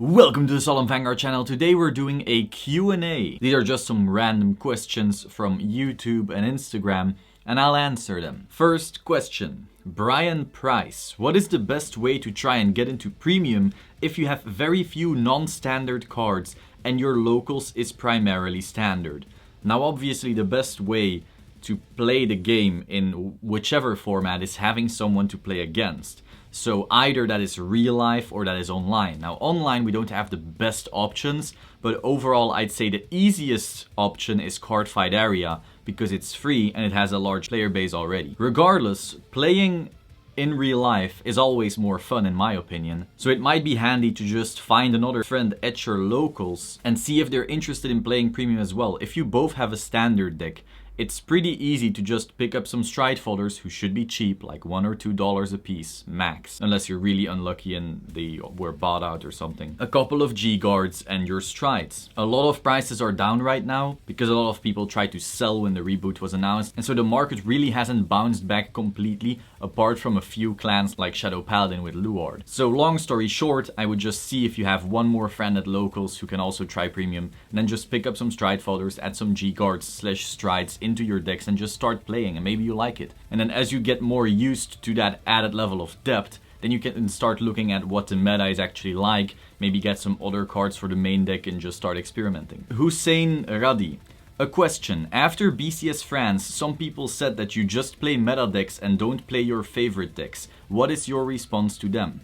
Welcome to the Solemn Vanguard channel. Today we're doing a Q&A. These are just some random questions from YouTube and Instagram, and I'll answer them. First question. Brian Price. What is the best way to try and get into premium if you have very few non-standard cards and your locals is primarily standard? Now obviously the best way to play the game in whichever format is having someone to play against. So either that is real life or that is online. Now online we don't have the best options, but overall I'd say the easiest option is Card Fight Area because it's free and it has a large player base already. Regardless, playing in real life is always more fun in my opinion. So it might be handy to just find another friend at your locals and see if they're interested in playing premium as well. If you both have a standard deck, it's pretty easy to just pick up some stride folders who should be cheap, like $1 or $2 a piece, max. Unless you're really unlucky and they were bought out or something. A couple of G-guards and your strides. A lot of prices are down right now because a lot of people tried to sell when the reboot was announced. And so the market really hasn't bounced back completely, apart from a few clans like Shadow Paladin with Luard. So long story short, I would just see if you have one more friend at locals who can also try premium, and then just pick up some stride folders, add some G-guards / strides into your decks and just start playing, and maybe you like it. And then as you get more used to that added level of depth, then you can start looking at what the meta is actually like, maybe get some other cards for the main deck and just start experimenting. Hussein Radi. A question. After BCS France, some people said that you just play meta decks and don't play your favorite decks. What is your response to them?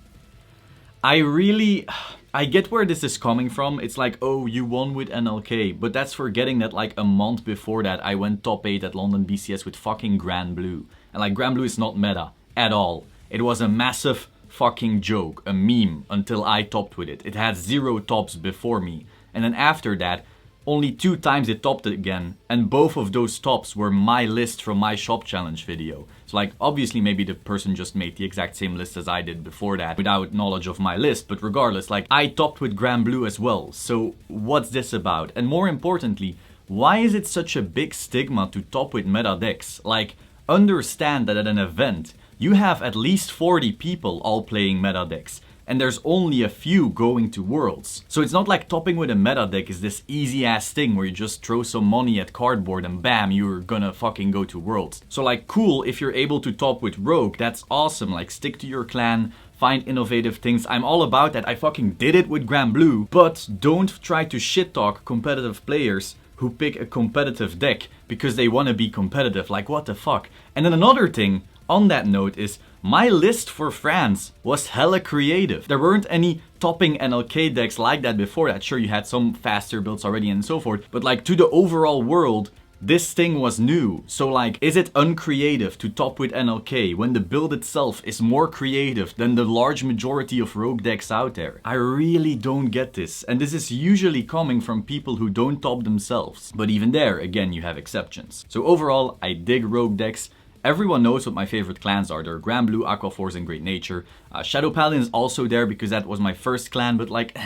I get where this is coming from. It's like, oh, you won with NLK, but that's forgetting that like a month before that I went top 8 at London BCS with fucking Grand Blue. And like Grand Blue is not meta at all. It was a massive fucking joke, a meme, until I topped with it. It had 0 tops before me. And then after that, only 2 times it topped it again, and both of those tops were my list from my shop challenge video. So like, obviously maybe the person just made the exact same list as I did before that without knowledge of my list, but regardless, like, I topped with Grand Blue as well. So what's this about? And more importantly, why is it such a big stigma to top with meta decks? Like, understand that at an event, you have at least 40 people all playing meta decks, and there's only a few going to Worlds. So it's not like topping with a meta deck is this easy ass thing where you just throw some money at cardboard and bam, you're gonna fucking go to Worlds. So like, cool, if you're able to top with Rogue, that's awesome. Like, stick to your clan, find innovative things. I'm all about that. I fucking did it with Grand Blue, but don't try to shit talk competitive players who pick a competitive deck because they want to be competitive. Like, what the fuck? And then another thing on that note is, my list for France was hella creative. There weren't any topping NLK decks like that before that. Sure, you had some faster builds already and so forth, but like, to the overall world, this thing was new. So like, is it uncreative to top with NLK when the build itself is more creative than the large majority of rogue decks out there? I really don't get this. And this is usually coming from people who don't top themselves. But even there, again, you have exceptions. So overall, I dig rogue decks. Everyone knows what my favorite clans are. They're Grand Blue, Aqua Force, and Great Nature. Shadow Paladin is also there because that was my first clan, but like,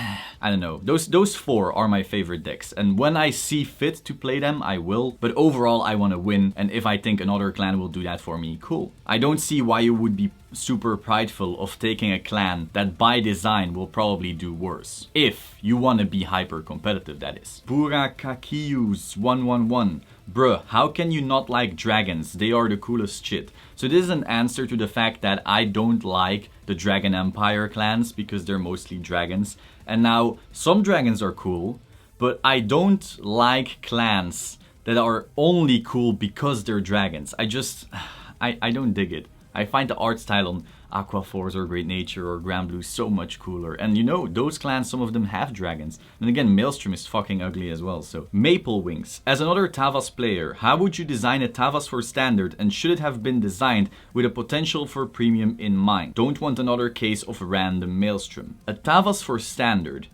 I don't know. Those 4 are my favorite decks. And when I see fit to play them, I will. But overall, I want to win. And if I think another clan will do that for me, cool. I don't see why you would be super prideful of taking a clan that by design will probably do worse. If you want to be hyper competitive, that is. Burakakiyus 111. Bruh, how can you not like dragons? They are the coolest shit. So this is an answer to the fact that I don't like the Dragon Empire clans because they're mostly dragons. And now, some dragons are cool, but I don't like clans that are only cool because they're dragons. I don't dig it. I find the art style on Aqua Force or Great Nature or Grand Blue so much cooler. And you know, those clans, some of them have dragons. And again, Maelstrom is fucking ugly as well, so. Maple Wings. As another Tavis player, how would you design a Tavis for standard, and should it have been designed with a potential for premium in mind? Don't want another case of random Maelstrom. A Tavis for standard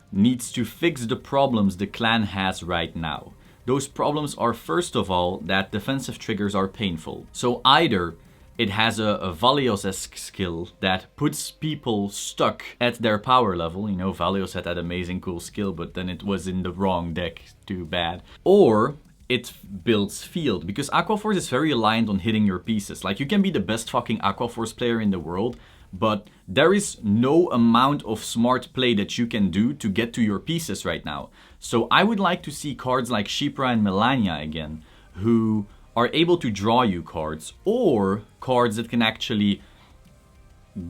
needs to fix the problems the clan has right now. Those problems are, first of all, that defensive triggers are painful. So either it has a Valios-esque skill that puts people stuck at their power level. You know, Valios had that amazing cool skill, but then it was in the wrong deck. Too bad. Or it builds field, because Aqua Force is very reliant on hitting your pieces. Like, you can be the best fucking Aqua Force player in the world, but there is no amount of smart play that you can do to get to your pieces right now. So I would like to see cards like Shipra and Melania again, who are able to draw you cards, or cards that can actually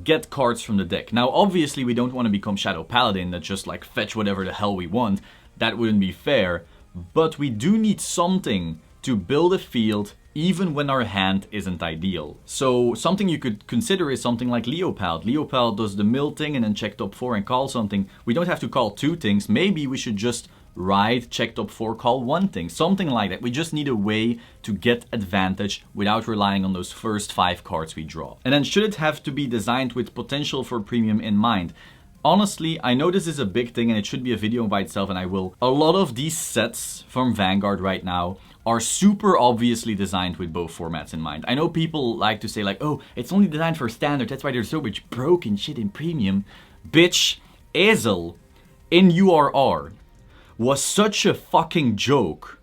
get cards from the deck. Now obviously we don't want to become Shadow Paladin that just like fetch whatever the hell we want. That wouldn't be fair, but we do need something to build a field even when our hand isn't ideal. So something you could consider is something like Leopold. Leopold does the mill thing and then check top 4 and call something. We don't have to call 2 things. Maybe we should just ride, check top 4, call 1 thing. Something like that. We just need a way to get advantage without relying on those first 5 cards we draw. And then should it have to be designed with potential for premium in mind? Honestly, I know this is a big thing and it should be a video by itself, and I will. A lot of these sets from Vanguard right now are super obviously designed with both formats in mind. I know people like to say like, oh, it's only designed for standard, that's why there's so much broken shit in premium. Bitch, Ezel in URR was such a fucking joke.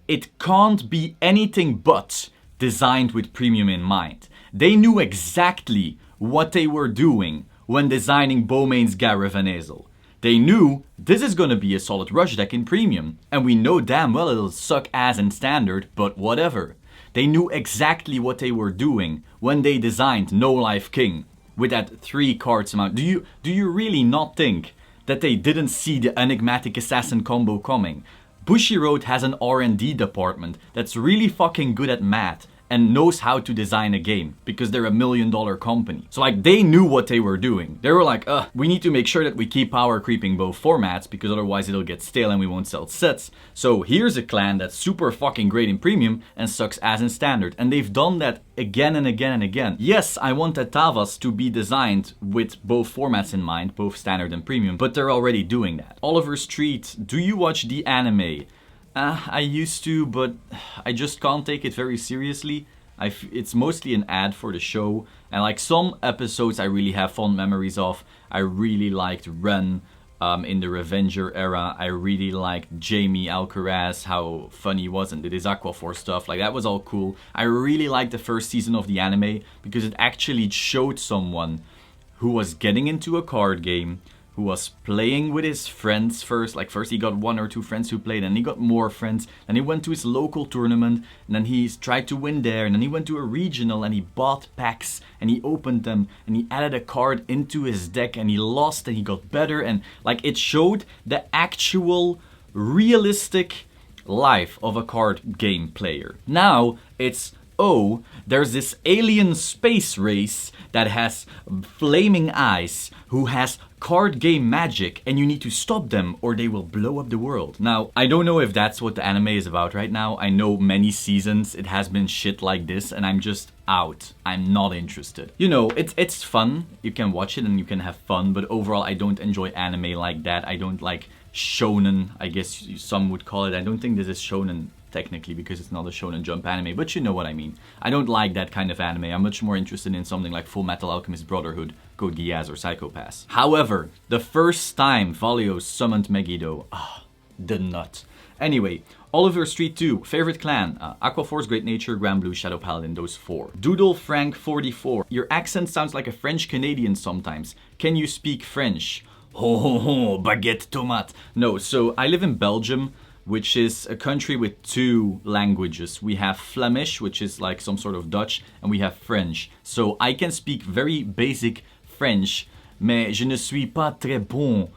It can't be anything but designed with premium in mind. They knew exactly what they were doing when designing Bowmane's Gareth and Ezel. They knew this is gonna be a solid rush deck in premium, and we know damn well it'll suck ass in standard, but whatever. They knew exactly what they were doing when they designed No Life King with that 3 cards amount. Do you really not think that they didn't see the enigmatic assassin combo coming? Bushiroad has an R&D department that's really fucking good at math and knows how to design a game because they're $1 million company. So like they knew what they were doing. They were like, we need to make sure that we keep power creeping both formats because otherwise it'll get stale and we won't sell sets. So here's a clan that's super fucking great in premium and sucks ass in standard. And they've done that again and again and again. Yes, I want that Tavis to be designed with both formats in mind, both standard and premium, but they're already doing that. Oliver Street, do you watch the anime? I used to, but I just can't take it very seriously. It's mostly an ad for the show, and like some episodes I really have fond memories of. I really liked Ren in the Revenger era. I really liked Jamie Alcaraz, how funny he was, and did his Aquaforce stuff. Like that was all cool. I really liked the first season of the anime because it actually showed someone who was getting into a card game, who was playing with his friends first. Like first he got 1 or 2 friends who played, and he got more friends, and he went to his local tournament, and then he tried to win there, and then he went to a regional and he bought packs and he opened them and he added a card into his deck and he lost and he got better, and like it showed the actual realistic life of a card game player. Now it's, oh, there's this alien space race that has flaming eyes, who has card game magic, and you need to stop them or they will blow up the world. Now, I don't know if that's what the anime is about right now. I know many seasons it has been shit like this, and I'm just out. I'm not interested. You know, it's fun. You can watch it and you can have fun, but overall I don't enjoy anime like that. I don't like shonen, I guess some would call it. I don't think this is shonen technically because it's not a Shonen Jump anime, but you know what I mean. I don't like that kind of anime. I'm much more interested in something like Full Metal Alchemist Brotherhood, Code Geass, or Psycho Pass. However, the first time Valio summoned Megiddo, the nut. Anyway, Oliver Street 2, favorite clan, Aquaforce, Great Nature, Grand Blue, Shadow Paladin, those 4. Doodle Frank 44, your accent sounds like a French Canadian sometimes. Can you speak French? Ho ho ho, baguette tomate. No, so I live in Belgium, which is a country with 2 languages. We have Flemish, which is like some sort of Dutch, and we have French. So I can speak very basic French, mais je ne suis pas très bon.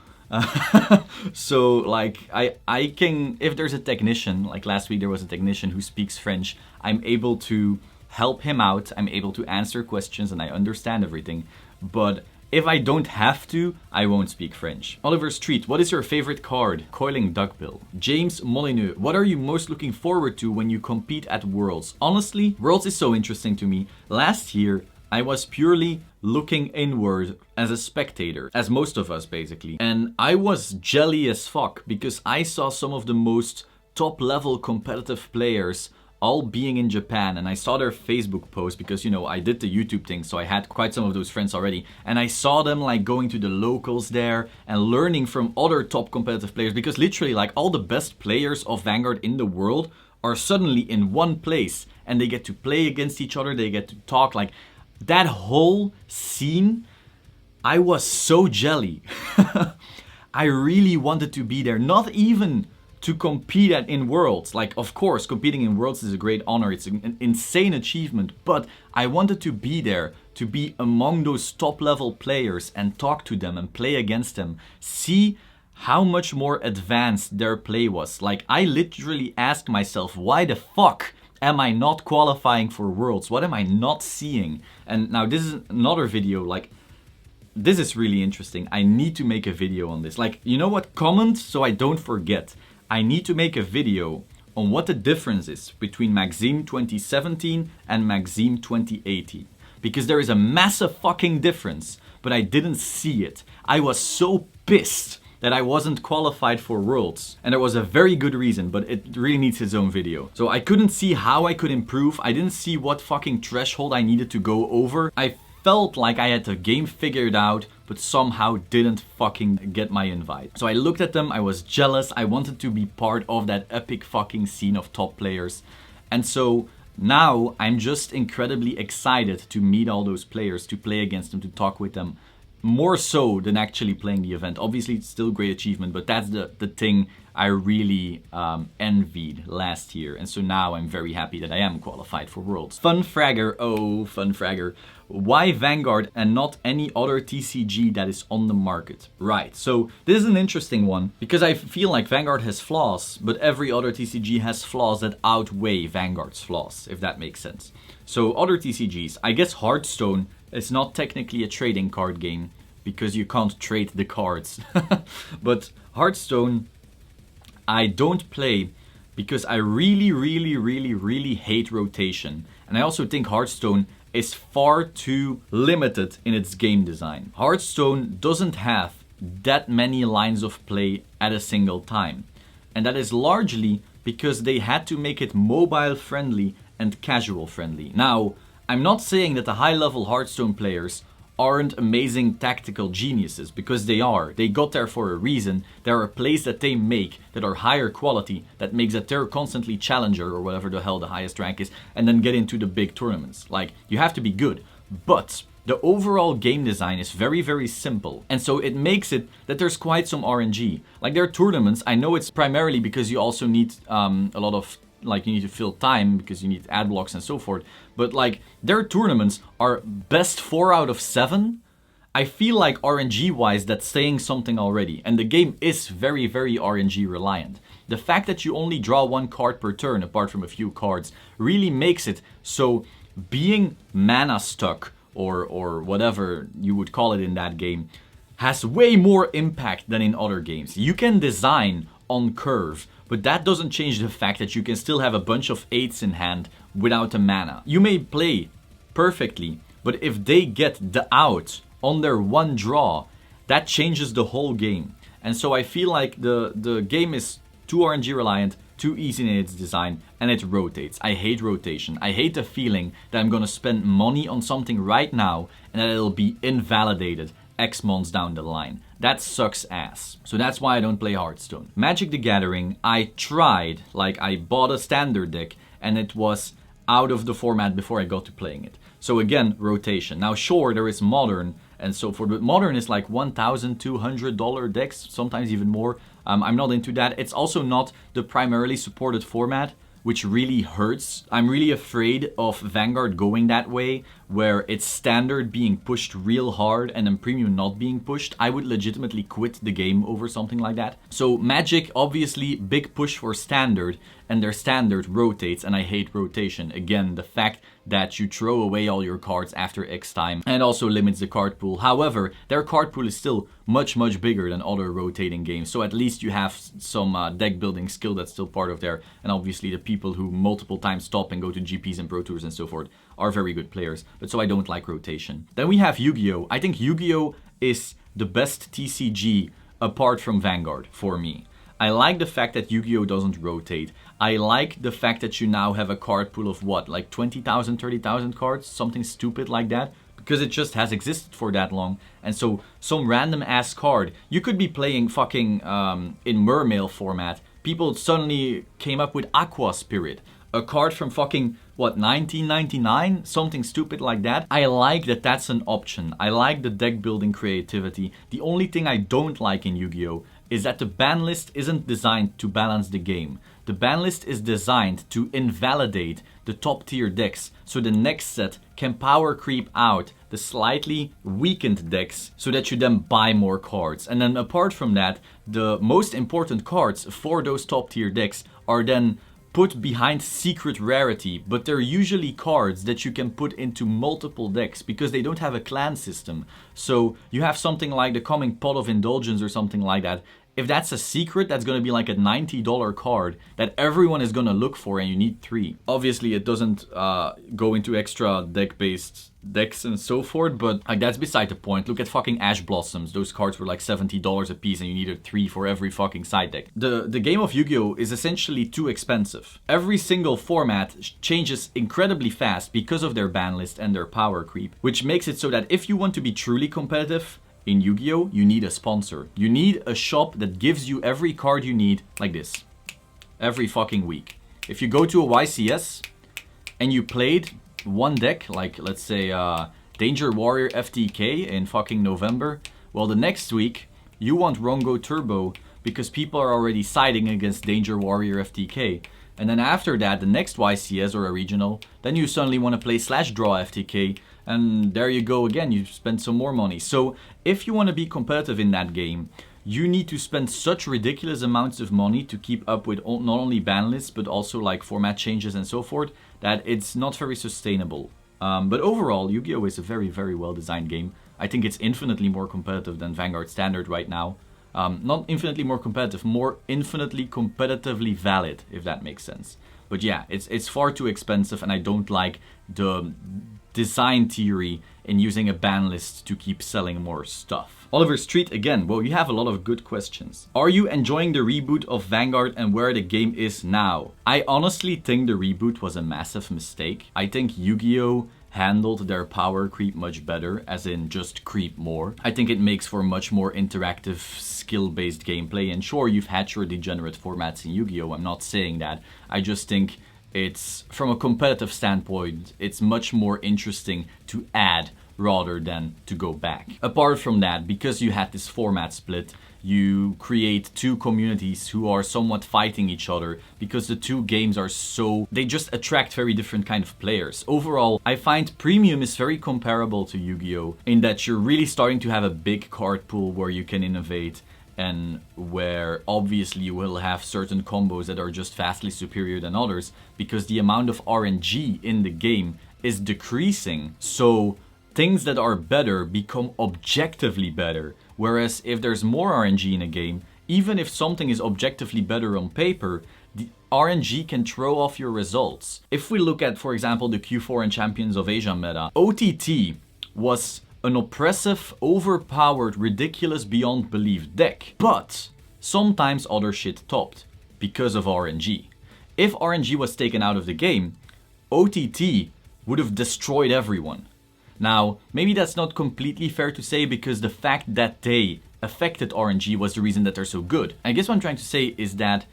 So like I can, if there's a technician, like last week there was a technician who speaks French, I'm able to help him out, I'm able to answer questions, and I understand everything. But if I don't have to, I won't speak French. Oliver Street, what is your favorite card? Coiling Duckbill. James Molyneux, what are you most looking forward to when you compete at Worlds? Honestly, Worlds is so interesting to me. Last year, I was purely looking inward as a spectator, as most of us basically. And I was jelly as fuck because I saw some of the most top level competitive players all being in Japan, and I saw their Facebook posts because, you know, I did the YouTube thing, so I had quite some of those friends already, and I saw them like going to the locals there and learning from other top competitive players, because literally like all the best players of Vanguard in the world are suddenly in one place and they get to play against each other, they get to talk. Like that whole scene I was so jelly. I really wanted to be there, not even to compete in Worlds. Like, of course, competing in Worlds is a great honor, it's an insane achievement, but I wanted to be there, to be among those top level players and talk to them and play against them, see how much more advanced their play was. Like, I literally asked myself, why the fuck am I not qualifying for Worlds? What am I not seeing? And now this is another video, like, this is really interesting. I need to make a video on this. Like, you know what? Comment so I don't forget. I need to make a video on what the difference is between Maxime 2017 and Maxime 2018. Because there is a massive fucking difference, but I didn't see it. I was so pissed that I wasn't qualified for Worlds. And there was a very good reason, but it really needs its own video. So I couldn't see how I could improve. I didn't see what fucking threshold I needed to go over. I felt like I had the game figured out, but somehow didn't fucking get my invite. So I looked at them, I was jealous, I wanted to be part of that epic fucking scene of top players. And so now I'm just incredibly excited to meet all those players, to play against them, to talk with them. More so than actually playing the event. Obviously it's still a great achievement, but that's the thing I really envied last year. And so now I'm very happy that I am qualified for Worlds. Fun fragger, oh fun fragger. Why Vanguard and not any other TCG that is on the market? Right, so this is an interesting one because I feel like Vanguard has flaws, but every other TCG has flaws that outweigh Vanguard's flaws, if that makes sense. So other TCGs, I guess Hearthstone is not technically a trading card game because you can't trade the cards. But Hearthstone, I don't play because I really hate rotation. And I also think Hearthstone is far too limited in its game design. Hearthstone doesn't have that many lines of play at a single time. And that is largely because they had to make it mobile friendly and casual friendly. Now, I'm not saying that the high-level Hearthstone players aren't amazing tactical geniuses, because they are. They got there for a reason. There are plays that they make that are higher quality, that makes that they're constantly challenger or whatever the hell the highest rank is, and then get into the big tournaments. Like, you have to be good. But the overall game design is very simple. And so it makes it that there's quite some RNG. Like, there are tournaments, I know it's primarily because you also need a lot of, like, you need to fill time because you need ad blocks and so forth. But like, their tournaments are best 4 out of 7. I feel like RNG wise that's saying something already. And the game is very RNG reliant. The fact that you only draw 1 card per turn apart from a few cards really makes it so being mana stuck or whatever you would call it in that game has way more impact than in other games. You can design on curve, but that doesn't change the fact that you can still have a bunch of 8s in hand without a mana. You may play perfectly, but if they get the out on their 1 draw, that changes the whole game. And so I feel like the game is too RNG reliant, too easy in its design, and it rotates. I hate rotation. I hate the feeling that I'm gonna spend money on something right now and that it'll be invalidated X months down the line. That sucks ass. So that's why I don't play Hearthstone. Magic the Gathering, I tried. Like, I bought a standard deck and it was out of the format before I got to playing it. So again, rotation. Now sure, there is Modern and so forth, but Modern is like $1,200 decks, sometimes even more. I'm not into that. It's also not the primarily supported format, which really hurts. I'm really afraid of Vanguard going that way, where it's standard being pushed real hard and then premium not being pushed. I would legitimately quit the game over something like that. So Magic, obviously, big push for standard, and their standard rotates, and I hate rotation. Again, the fact that you throw away all your cards after X time, and also limits the card pool. However, their card pool is still much bigger than other rotating games, so at least you have some deck building skill that's still part of there, and obviously the people who multiple times stop and go to GPs and Pro Tours and so forth are very good players, but so I don't like rotation. Then we have YuGiOh. I think YuGiOh is the best TCG apart from Vanguard for me. I like the fact that YuGiOh doesn't rotate. I like the fact that you now have a card pool of what, like 20,000, 30,000 cards? Something stupid like that. Because it just has existed for that long. And so some random ass card, you could be playing fucking in Mermail format. People suddenly came up with Aqua Spirit. A card from fucking what, 19.99, something stupid like that. I like that that's an option. I like the deck building creativity. The only thing I don't like in Yu-Gi-Oh is that the ban list isn't designed to balance the game. The ban list is designed to invalidate the top tier decks, so the next set can power creep out the slightly weakened decks so that you then buy more cards. And then apart from that, the most important cards for those top tier decks are then put behind secret rarity, but they're usually cards that you can put into multiple decks because they don't have a clan system. So you have something like the coming Pot of Indulgence or something like that. If that's a secret, that's going to be like a $90 card that everyone is going to look for, and you need 3. Obviously, it doesn't go into extra deck-based decks and so forth, but like that's beside the point. Look at fucking Ash Blossoms. Those cards were like $70 a piece, and you needed 3 for every fucking side deck. The game of Yu-Gi-Oh is essentially too expensive. Every single format changes incredibly fast because of their ban list and their power creep, which makes it so that if you want to be truly competitive in Yu-Gi-Oh, you need a sponsor. You need a shop that gives you every card you need, like this, every fucking week. If you go to a YCS and you played one deck, like let's say Danger Warrior FTK in fucking November, well, the next week you want Rongo Turbo because people are already siding against Danger Warrior FTK. And then after that, the next YCS or a regional, then you suddenly want to play Slash Draw FTK, and there you go again, you spend some more money. So if you want to be competitive in that game, you need to spend such ridiculous amounts of money to keep up with not only ban lists, but also like format changes and so forth, that it's not very sustainable. But overall, Yu-Gi-Oh is a very, very well designed game. I think it's infinitely more competitive than Vanguard Standard right now. Not infinitely more competitive, more infinitely competitively valid, if that makes sense. But yeah, it's far too expensive, and I don't like the design theory in using a ban list to keep selling more stuff. Oliver Street again, well, you have a lot of good questions. Are you enjoying the reboot of Vanguard and where the game is now? I honestly think the reboot was a massive mistake. I think Yu-Gi-Oh handled their power creep much better, as in just creep more. I think it makes for much more interactive, skill-based gameplay, and sure, you've had your degenerate formats in Yu-Gi-Oh, I'm not saying that. I just think it's, from a competitive standpoint, it's much more interesting to add rather than to go back. Apart from that, because you had this format split, you create two communities who are somewhat fighting each other because the two games are so... they just attract very different kind of players. Overall, I find Premium is very comparable to Yu-Gi-Oh! In that you're really starting to have a big card pool where you can innovate, and where obviously you will have certain combos that are just vastly superior than others because the amount of RNG in the game is decreasing. So things that are better become objectively better. Whereas if there's more RNG in a game, even if something is objectively better on paper, the RNG can throw off your results. If we look at, for example, the Q4 and Champions of Asia meta, OTT was an oppressive, overpowered, ridiculous beyond belief deck. But sometimes other shit topped because of RNG. If RNG was taken out of the game, OTT would have destroyed everyone. Now, maybe that's not completely fair to say because the fact that they affected RNG was the reason that they're so good. I guess what I'm trying to say is that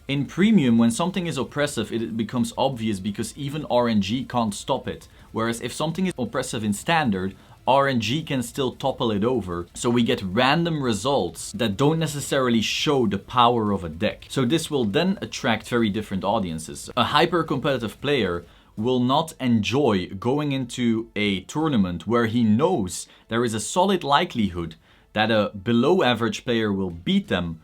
in Premium, when something is oppressive, it becomes obvious because even RNG can't stop it. Whereas if something is oppressive in Standard, RNG can still topple it over, so we get random results that don't necessarily show the power of a deck. So this will then attract very different audiences. A hyper-competitive player will not enjoy going into a tournament where he knows there is a solid likelihood that a below-average player will beat them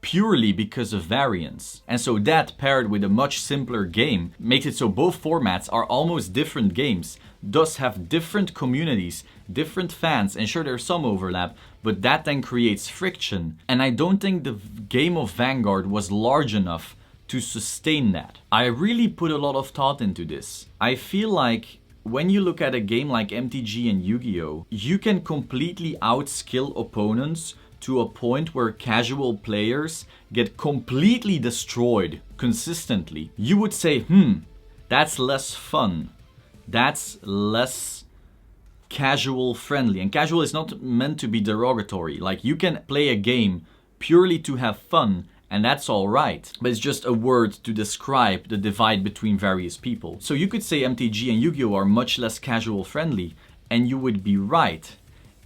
purely because of variance. And so that, paired with a much simpler game, makes it so both formats are almost different games, thus have different communities, different fans, and sure there's some overlap, but that then creates friction. And I don't think the game of Vanguard was large enough to sustain that. I really put a lot of thought into this. I feel like when you look at a game like MTG and Yu-Gi-Oh, you can completely outskill opponents to a point where casual players get completely destroyed consistently. You would say, that's less fun. That's less casual friendly. And casual is not meant to be derogatory. Like, you can play a game purely to have fun And that's alright, but it's just a word to describe the divide between various people. So you could say MTG and Yu-Gi-Oh are much less casual friendly, and you would be right.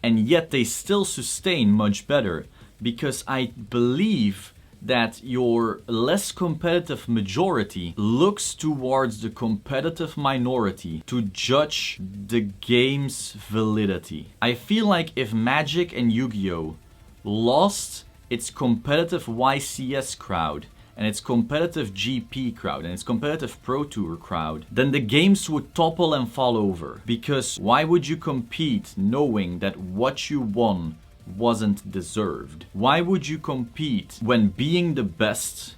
And yet they still sustain much better, because I believe that your less competitive majority looks towards the competitive minority to judge the game's validity. I feel like if Magic and Yu-Gi-Oh lost its competitive YCS crowd and its competitive GP crowd and its competitive Pro Tour crowd, then the games would topple and fall over. Because why would you compete knowing that what you won wasn't deserved? Why would you compete when being the best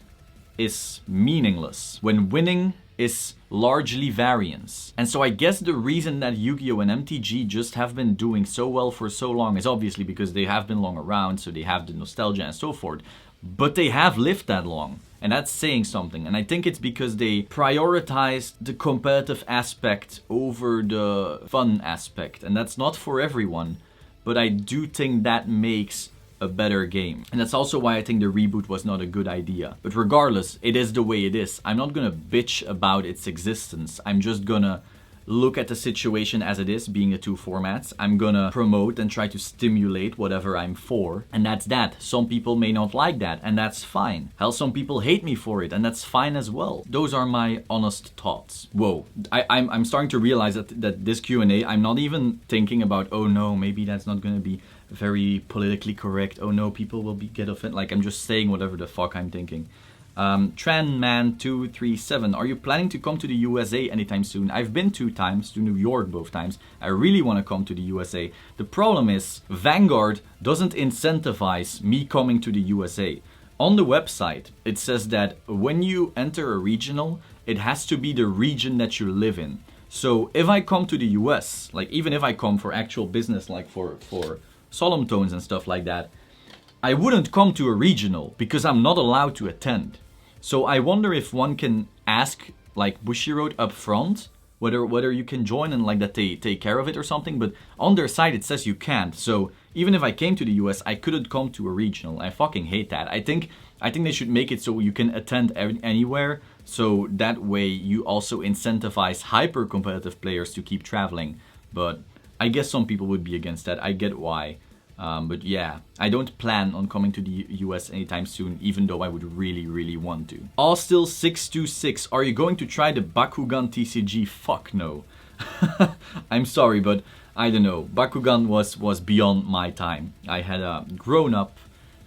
is meaningless, when winning is largely variance? And so I guess the reason that Yu-Gi-Oh and MTG just have been doing so well for so long is obviously because they have been long around, so they have the nostalgia and so forth. But they have lived that long, and that's saying something. And I think it's because they prioritized the competitive aspect over the fun aspect. And that's not for everyone, but I do think that makes a better game. And that's also why I think the reboot was not a good idea. But regardless, it is the way it is. I'm not gonna bitch about its existence. I'm just gonna look at the situation as it is, being the two formats. I'm gonna promote and try to stimulate whatever I'm for. And that's that. Some people may not like that, and that's fine. Hell, some people hate me for it, and that's fine as well. Those are my honest thoughts. Whoa, I'm starting to realize that this Q&A, I'm not even thinking about, oh no, maybe that's not gonna be very politically correct. Oh no, people will get offended. Like, I'm just saying whatever the fuck I'm thinking. Tranman237, are you planning to come to the USA anytime soon? I've been 2 times to New York, both times. I really want to come to the USA. The problem is Vanguard doesn't incentivize me coming to the USA. On the website, it says that when you enter a regional, it has to be the region that you live in. So if I come to the US, like even if I come for actual business, like for Solemn tones and stuff like that, I wouldn't come to a regional because I'm not allowed to attend. So I wonder if one can ask like Bushiroad up front whether you can join and like that they take care of it or something, but on their site it says you can't. So even if I came to the US, I couldn't come to a regional. I fucking hate that. I think they should make it so you can attend anywhere, so that way you also incentivize hyper competitive players to keep traveling. But I guess some people would be against that. I get why. But yeah, I don't plan on coming to the US anytime soon, even though I would really, really want to. Allstill626, are you going to try the Bakugan TCG? Fuck no. I'm sorry, but I don't know. Bakugan was beyond my time. I had grown up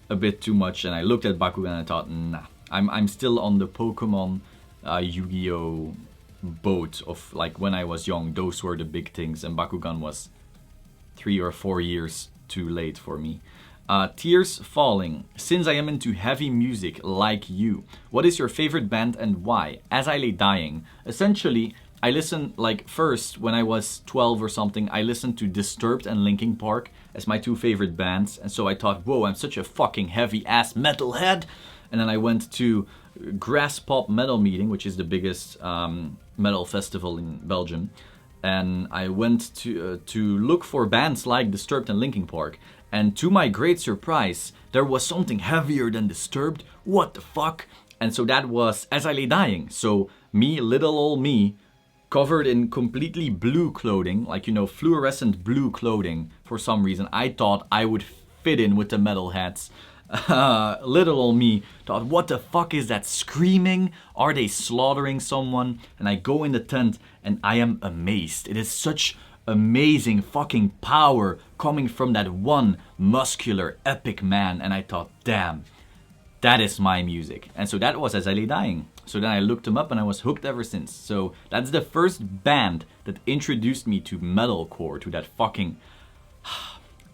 a bit too much, and I looked at Bakugan and I thought, nah. I'm still on the Pokemon, Yu-Gi-Oh boat of like when I was young. Those were the big things, and Bakugan was 3 or 4 years too late for me. Tears Falling. Since I am into heavy music like you, what is your favorite band and why? As I Lay Dying. Essentially, I listened, like, first, when I was 12 or something, I listened to Disturbed and Linkin Park as my 2 favorite bands. And so I thought, whoa, I'm such a fucking heavy-ass metalhead. And then I went to Grass Pop Metal Meeting, which is the biggest metal festival in Belgium. And I went to look for bands like Disturbed and Linkin Park. And to my great surprise, there was something heavier than Disturbed. What the fuck? And so that was As I Lay Dying. So me, little old me, covered in completely blue clothing, like, you know, fluorescent blue clothing. For some reason, I thought I would fit in with the metalheads. Little old me thought, what the fuck is that screaming? Are they slaughtering someone? And I go in the tent and I am amazed. It is such amazing fucking power coming from that one muscular epic man. And I thought, damn, that is my music. And so that was As I Lay Dying. So then I looked them up and I was hooked ever since. So that's the first band that introduced me to metalcore, to that fucking...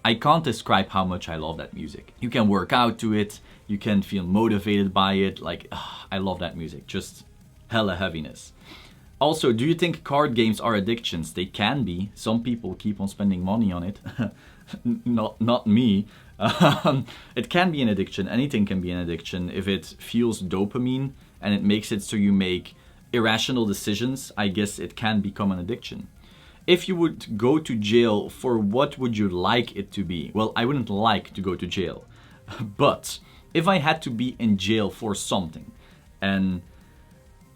I can't describe how much I love that music. You can work out to it, you can feel motivated by it, like, I love that music, just hella heaviness. Also, do you think card games are addictions? They can be. Some people keep on spending money on it. Not me. It can be an addiction. Anything can be an addiction. If it fuels dopamine and it makes it so you make irrational decisions, I guess it can become an addiction. If you would go to jail, for what would you like it to be? Well, I wouldn't like to go to jail. But if I had to be in jail for something, and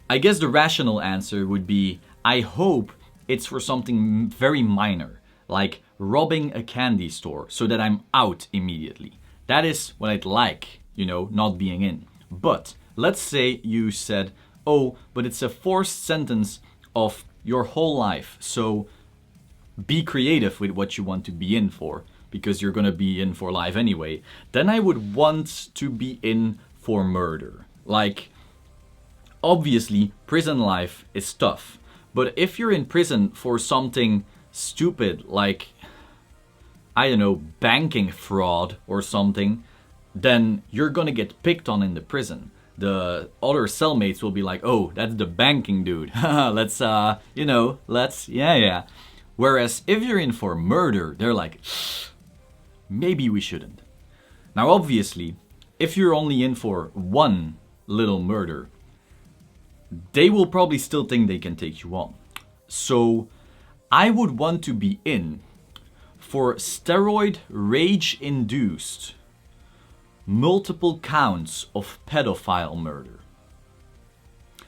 I guess the rational answer would be, I hope it's for something very minor, like robbing a candy store so that I'm out immediately. That is what I'd like, you know, not being in. But let's say you said, oh, but it's a forced sentence of your whole life, so be creative with what you want to be in for, because you're gonna be in for life anyway. Then I would want to be in for murder. Like, obviously, prison life is tough. But if you're in prison for something stupid, like, I don't know, banking fraud or something, then you're gonna get picked on in the prison. The other cellmates will be like, oh, that's the banking dude. Let's, yeah. Whereas if you're in for murder, they're like, maybe we shouldn't. Now, obviously, if you're only in for one little murder, they will probably still think they can take you on. So I would want to be in for steroid rage-induced multiple counts of pedophile murder.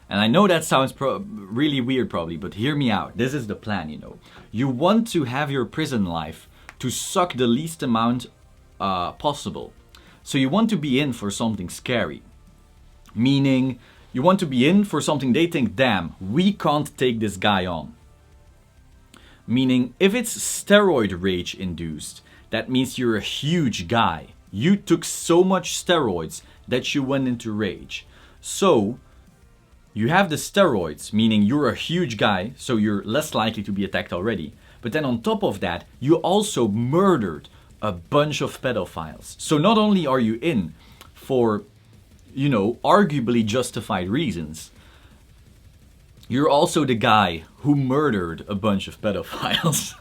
And I know that sounds really weird probably, but hear me out. This is the plan, you know. You want to have your prison life to suck the least amount possible. So you want to be in for something scary. Meaning, you want to be in for something they think, damn, we can't take this guy on. Meaning, if it's steroid rage induced, that means you're a huge guy. You took so much steroids that you went into rage. So, you have the steroids, meaning you're a huge guy, so you're less likely to be attacked already. But then on top of that, you also murdered a bunch of pedophiles. So not only are you in for, you know, arguably justified reasons, you're also the guy who murdered a bunch of pedophiles.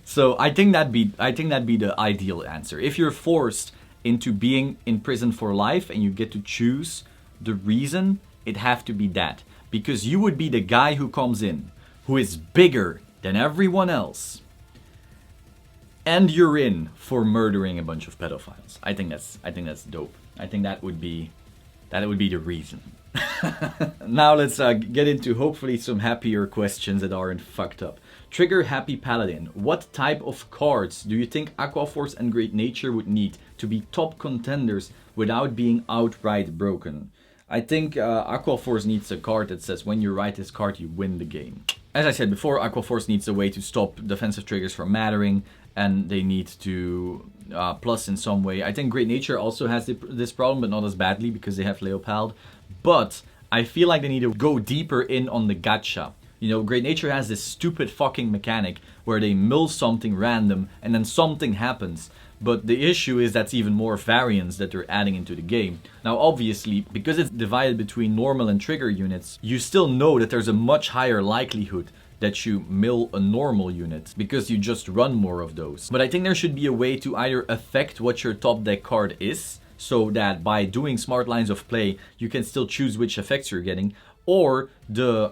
So I think that'd be the ideal answer. If you're forced into being in prison for life and you get to choose the reason, it'd have to be that. Because you would be the guy who comes in, who is bigger than everyone else, and you're in for murdering a bunch of pedophiles. I think that's dope. I think that would be the reason. Now let's get into hopefully some happier questions that aren't fucked up. Trigger Happy Paladin. What type of cards do you think Aquaforce and Great Nature would need to be top contenders without being outright broken? I think Aquaforce needs a card that says when you write this card you win the game. As I said before, Aquaforce needs a way to stop defensive triggers from mattering, and they need to plus in some way. I think Great Nature also has this problem, but not as badly because they have Leopold. But I feel like they need to go deeper in on the gacha. You know, Great Nature has this stupid fucking mechanic where they mill something random and then something happens. But the issue is that's even more variance that they're adding into the game. Now obviously, because it's divided between normal and trigger units, you still know that there's a much higher likelihood that you mill a normal unit, because you just run more of those. But I think there should be a way to either affect what your top deck card is, so that by doing smart lines of play, you can still choose which effects you're getting, or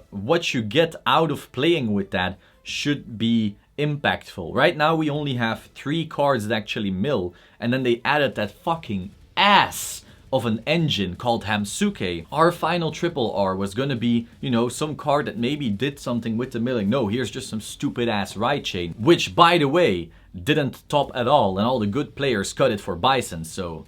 what you get out of playing with that should be impactful. Right now we only have 3 cards that actually mill, and then they added that fucking ass of an engine called Hamsuke. Our final triple R was gonna be, you know, some card that maybe did something with the milling. No, here's just some stupid ass ride chain, which by the way, didn't top at all, and all the good players cut it for Bison, so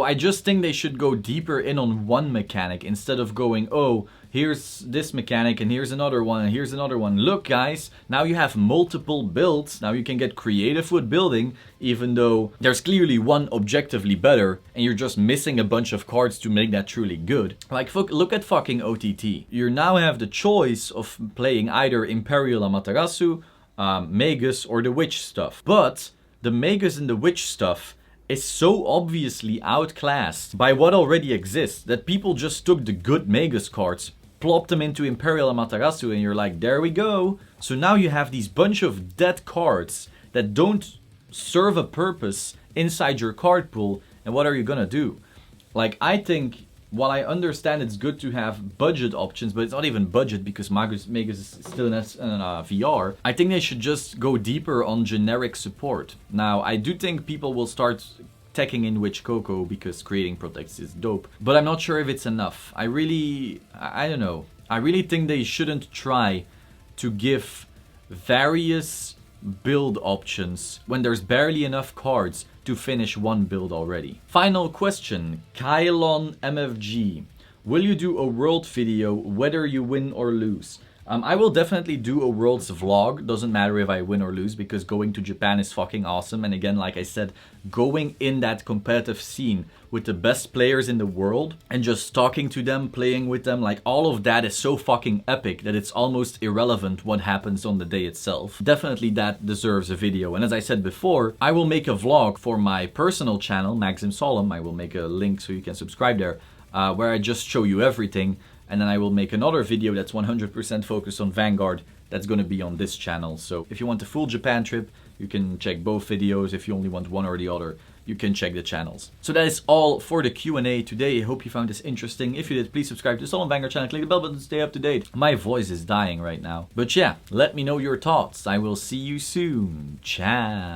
I just think they should go deeper in on one mechanic instead of going, oh, here's this mechanic and here's another one and here's another one. Look guys, now you have multiple builds. Now you can get creative with building, even though there's clearly one objectively better and you're just missing a bunch of cards to make that truly good. Like look at fucking OTT. You now have the choice of playing either Imperial Amaterasu, Magus or the Witch stuff. But the Magus and the Witch stuff is so obviously outclassed by what already exists that people just took the good Magus cards, plopped them into Imperial Amaterasu, and you're like, there we go. So now you have these bunch of dead cards that don't serve a purpose inside your card pool, and what are you gonna do? Like, I think, while I understand it's good to have budget options, but it's not even budget because Magus is still in VR, I think they should just go deeper on generic support. Now, I do think people will start teching in Witch Coco because creating protects is dope. But I'm not sure if it's enough. I don't know. I really think they shouldn't try to give various build options when there's barely enough cards to finish one build already. Final question, Kylon MFG. Will you do a World video whether you win or lose? I will definitely do a Worlds vlog, doesn't matter if I win or lose, because going to Japan is fucking awesome. And again, like I said, going in that competitive scene with the best players in the world and just talking to them, playing with them, like all of that is so fucking epic that it's almost irrelevant what happens on the day itself. Definitely that deserves a video. And as I said before, I will make a vlog for my personal channel, Maxim Solemn. I will make a link so you can subscribe there, where I just show you everything. And then I will make another video that's 100% focused on Vanguard that's going to be on this channel. So if you want a full Japan trip, you can check both videos. If you only want one or the other, you can check the channels. So that is all for the Q&A today. I hope you found this interesting. If you did, please subscribe to the Solemn Vanguard channel. Click the bell button to stay up to date. My voice is dying right now. But yeah, let me know your thoughts. I will see you soon. Ciao.